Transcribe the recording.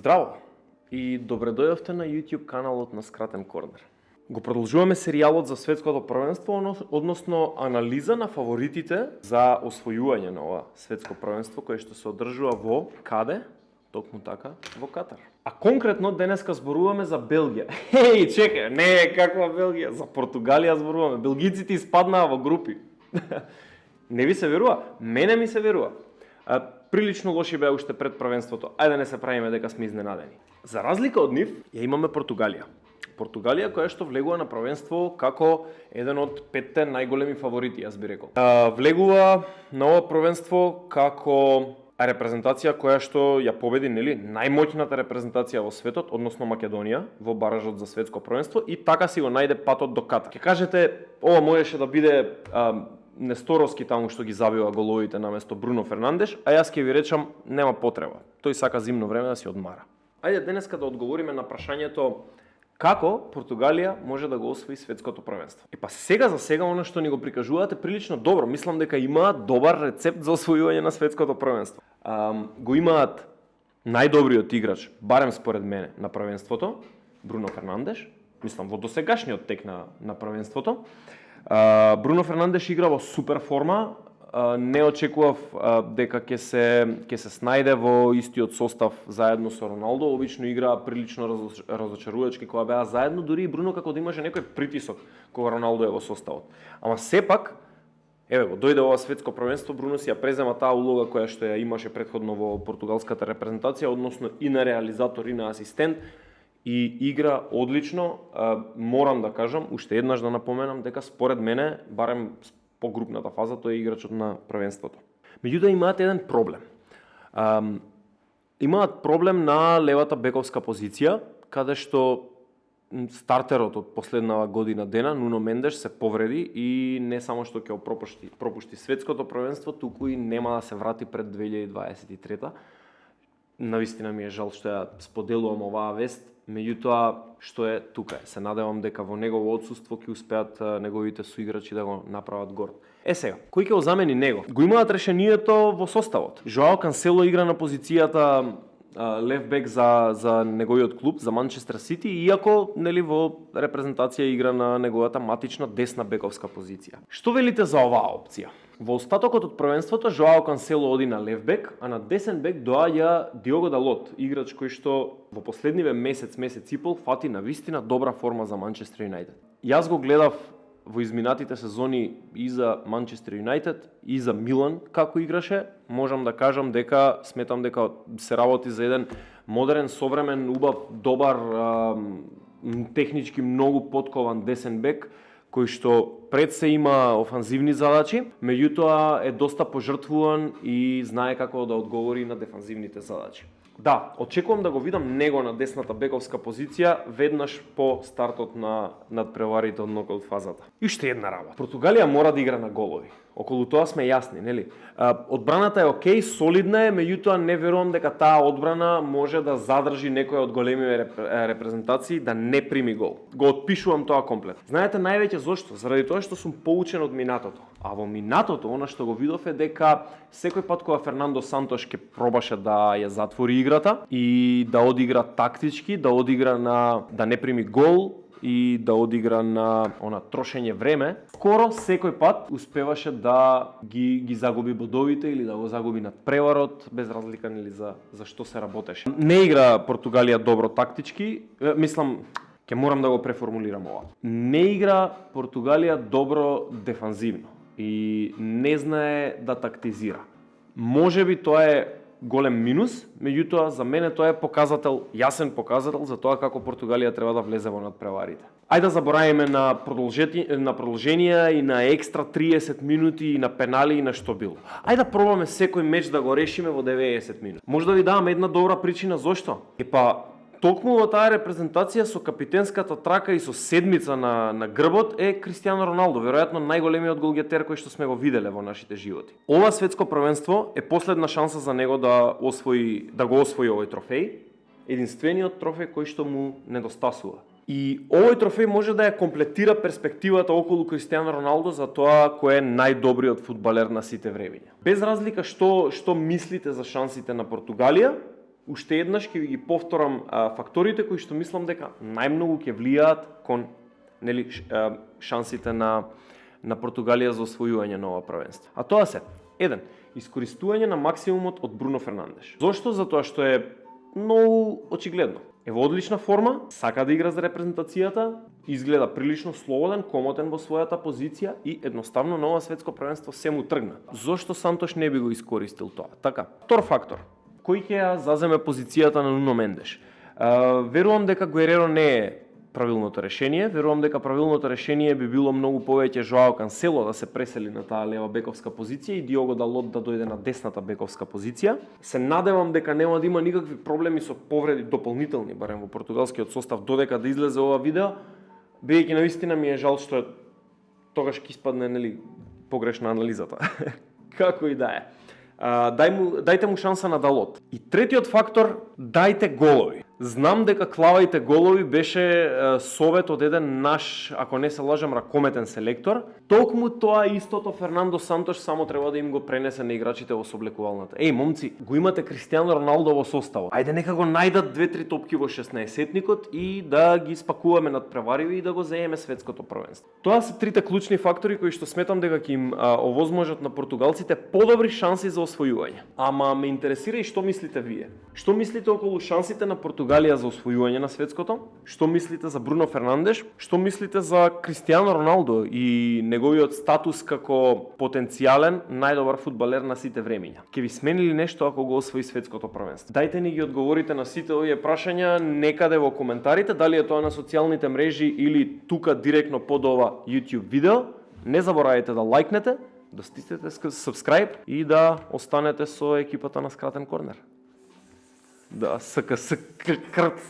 Здраво и добре дојдовте на YouTube каналот на Скратен корнер. Го продолжуваме серијалот за светското првенство, односно анализа на фаворитите за освојување на ова светско првенство кое што се одржува во каде? Токму така, во Катар. А конкретно денеска зборуваме за Белгија. Хеј, чекај, не каква Белгија, за Португалија зборуваме. Белгиците испаднаа во групи. Не ви се верува? Мене ми се верува. Прилично лоши беа уште пред првенството. Ајде не се правиме дека сме изненадени. За разлика од нив, ја имаме Португалија. Португалија која што влегува на првенство како еден од петте најголеми фаворити, јас би рекол. Влегува на ова првенство како репрезентација која што ја победи, нели, најмоќната репрезентација во светот, односно Македонија, во баражот за светско првенство и така си го најде патот до Катар. Ке кажете, ова можеше да биде Несторовски таму што ги забива головите наместо Бруно Фернандеш, а јас ќе ви речам нема потреба. Тој сака зимно време да си одмара. Ајде денеска да одговориме на прашањето како Португалија може да го освои светското првенство. Па сега за сега она што ни го прикажувате прилично добро, мислам дека имаат добар рецепт за освојување на светското првенство. Го имаат најдобриот играч, барем според мене, на првенството, Бруно Фернандеш, мислам во досегашниот тек на првенството. Бруно Фернандеш игра во супер форма, не очекував дека ќе се снајде во истиот состав заедно со Роналдо, обично играа прилично разочарувачки кога беа заедно, дури и Бруно како да имаше некој притисок кога Роналдо е во составот. Ама сепак, еве го, дојде ова светско првенство, Бруно си ја презема таа улога која што ја имаше претходно во португалската репрезентација, односно и на реализатор и на асистент, и игра одлично. Морам да кажам, уште еднаш да напоменам дека според мене, барем по групната фаза, тој е играчот на првенството. Меѓутоа имаат еден проблем. Имаат проблем на левата бековска позиција, каде што стартерот од последнава година дена, Нуно Мендеш, се повреди и не само што ќе пропушти светското првенство, туку и нема да се врати пред 2023. Навистина ми е жал што ја споделувам оваа вест, меѓутоа што е тука. Се надевам дека во негово отсуство ќе успеат неговите соиграчи да го направат горд. Сега, кој ќе го замени него? Го имаат решението во составот. Жоао Кансело игра на позицијата лев бек за неговиот клуб, за Манчестер Сити, иако нели во репрезентација игра на неговата матична десна бековска позиција. Што велите за оваа опција? Во остатокот од првенството Жоао Кансело оди на лев бек, а на десен бек доаѓа Диого Далот, играч кој што во последниве месец и пол фати на вистина добра форма за Манчестер Юнајтед. Јас го гледав во изминатите сезони и за Манчестер Юнајтед и за Милан како играше. Можам да кажам дека сметам дека се работи за еден модерен, современ, убав, добар, технички многу поткован десен бек, кој што пред се има офанзивни задачи, меѓутоа е доста пожртвуван и знае како да одговори на дефанзивните задачи. Да, очекувам да го видам него на десната бековска позиција веднаш по стартот на надпреварите од нокаут фазата. И уште една работа. Португалија мора да игра на голови. Околу тоа сме јасни, нели? Одбраната е окей, солидна е, меѓутоа не верувам дека таа одбрана може да задржи некоја од големите репрезентации да не прими гол. Го отпишувам тоа комплет. Знаете највеќе зошто? Заради тоа што сум поучен од минатото. А во минатото, она што го видов е дека секој пат кога Фернандо Сантош ќе пробаше да ја затвори играта и да одигра тактички, да одигра да не прими гол и да одигра на трошење време, скоро секој пат успеваше да ги загуби бодовите или да го загуби над преварот, без разлика нели за што се работеше. Не игра Португалија добро тактички, мислам, ќе морам да го преформулирам ова. Не игра Португалија добро дефанзивно и не знае да тактизира. Можеби тоа е голем минус, меѓутоа за мене тоа е показател, јасен показател за тоа како Португалија треба да влезе во надпреварите. Ајде да заборавиме на продолженија и на екстра 30 минути и на пенали и на што било. Ајде да пробаме секој меч да го решиме во 90 минути. Може да ви дадам една добра причина зошто? Токму во таа репрезентација со капитенската трака и со седмица на грбот е Кристијано Роналдо, веројатно најголемиот голгетер кој што сме го виделе во нашите животи. Ова светско првенство е последна шанса за него да го освои овој трофеј, единствениот трофеј кој што му недостасува. И овој трофеј може да ја комплетира перспективата околу Кристијано Роналдо за тоа кој е најдобриот фудбалер на сите времиња. Без разлика што мислите за шансите на Португалија, уште еднаш ќе ви ги повторам факторите кои што мислам дека најмногу ќе влијаат кон шансите на Португалија за освојување на ова првенство. А тоа се: 1. Искористување на максимумот од Бруно Фернандеш. Зошто? Затоа што е многу очигледно. Е во одлична форма, сака да игра за репрезентацијата, изгледа прилично слободен, комотен во својата позиција и едноставно на ова светско првенство се му тргна. Зошто Сантош не би го искористил тоа? Така, втор фактор, кој ќе ја заземе позицијата на Нуно Мендеш. Верувам дека Гуереро не е правилното решение, верувам дека правилното решение би било многу повеќе Жоао Кансело да се пресели на таа лева бековска позиција и Диого Далот да дојде на десната бековска позиција. Се надевам дека нема да има никакви проблеми со повреди дополнителни, барем во португалскиот состав, додека да излезе ова видео, бидејќи навистина ми е жал што тогаш ќе испадне погрешна анализата. Како и да е. Дајте му шанса на Далот. И третиот фактор, дајте голови. Знам дека клавајте голови беше совет од еден наш, ако не се лажам, ракометен селектор. Токму тоа истото Фернандо Сантош само треба да им го пренесе на играчите во соблекувалната. Момци, го имате Кристијано Роналдо во составот. Ајде нека го најдат 2-3 топки во 16-етникот и да ги спакуваме над превариви и да го заеме светското првенство. Тоа се трите клучни фактори кои што сметам дека ќе им овозможат на португалците подобри шанси за освојување. Ама ме интересира и што мислите вие? Што мислите околу шансите на Португалија за освојување на светското? Што мислите за Бруно Фернандеш? Што мислите за Кристијано Роналдо и неговиот статус како потенцијален најдобар фудбалер на сите времиња? Ќе ви сменили нешто ако го освои светското првенство? Дајте ни ги одговорите на сите овие прашања некаде во коментарите, дали е тоа на социјалните мрежи или тука директно под ова YouTube видео. Не заборавајте да лајкнете, да стиснете subscribe и да останете со екипата на Скратен корнер. Да, СКС крц.